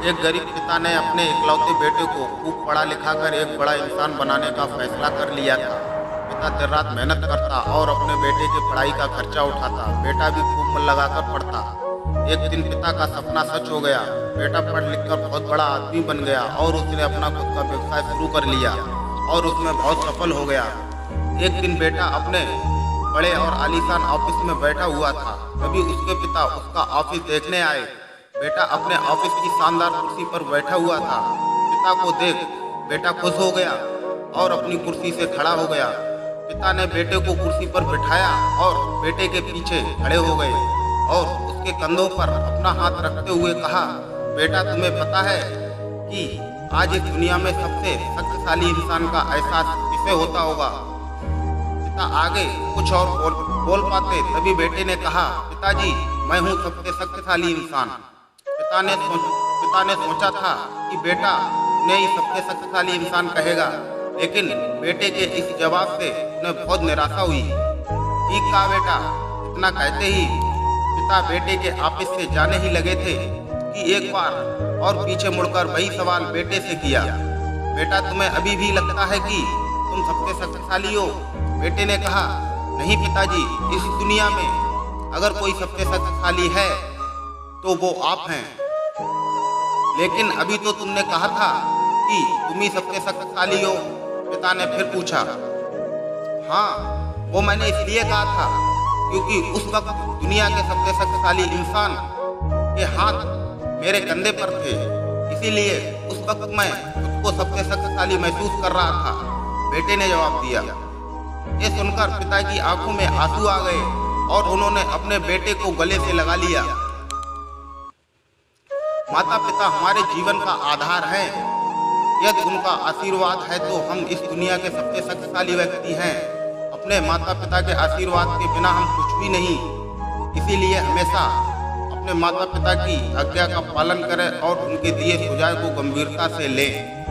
एक गरीब पिता ने अपने इकलौते बेटे को खूब पढ़ा लिखा कर एक बड़ा इंसान बनाने का फैसला कर लिया था। पिता दिन रात मेहनत करता और अपने बेटे की पढ़ाई का खर्चा उठाता। बेटा भी खूब मन लगाकर पढ़ता। एक दिन पिता का सपना सच हो गया। बेटा पढ़ लिख कर बहुत बड़ा आदमी बन गया और उसने अपना खुद का व्यवसाय शुरू कर लिया और उसमें बहुत सफल हो गया। एक दिन बेटा अपने बड़े और आलीशान ऑफिस में बैठा हुआ था। तभी उसके पिता उसका ऑफिस देखने आए। बेटा अपने ऑफिस की शानदार कुर्सी पर बैठा हुआ था। पिता को देख बेटा खुश हो गया और अपनी कुर्सी से खड़ा हो गया। पिता ने बेटे को कुर्सी पर बिठाया और बेटे के पीछे खड़े हो गए और उसके कंधों पर अपना हाथ रखते हुए कहा, बेटा तुम्हें पता है कि आज इस दुनिया में सबसे शक्तिशाली इंसान का एहसास किसे होता होगा। पिता आगे कुछ और बोल पाते तभी बेटे ने कहा, पिताजी मैं हूँ सबसे शक्तिशाली इंसान। पिता ने सोचा था कि बेटा उन्हें ही सबसे शक्तिशाली इंसान कहेगा, लेकिन बेटे के इस जवाब से उन्हें बहुत निराशा हुई। ठीक कहा बेटा। इतना कहते ही पिता बेटे के ऑफिस से जाने ही लगे थे कि एक बार और पीछे मुड़कर वही सवाल बेटे से किया, बेटा तुम्हें अभी भी लगता है कि तुम सबसे शक्तिशाली हो। बेटे ने कहा, नहीं पिताजी, इस दुनिया में अगर कोई सबसे शक्तिशाली है तो वो आप हैं। लेकिन अभी तो तुमने कहा था कि तुम ही सबसे शक्तिशाली हो। पिता ने फिर पूछा। हाँ, वो मैंने इसलिए कहा था क्योंकि उस वक्त दुनिया के सबसे शक्तिशाली इंसान के हाथ मेरे कंधे पर थे, इसीलिए उस वक्त मैं खुद को सबसे शक्तिशाली महसूस कर रहा था। बेटे ने जवाब दिया। ये सुनकर पिता की आंखों में आंसू आ गए और उन्होंने अपने बेटे को गले से लगा लिया। माता पिता हमारे जीवन का आधार हैं। यदि उनका आशीर्वाद है तो हम इस दुनिया के सबसे शक्तिशाली व्यक्ति हैं। अपने माता पिता के आशीर्वाद के बिना हम कुछ भी नहीं। इसीलिए हमेशा अपने माता पिता की आज्ञा का पालन करें और उनके दिए सुझाव को गंभीरता से लें।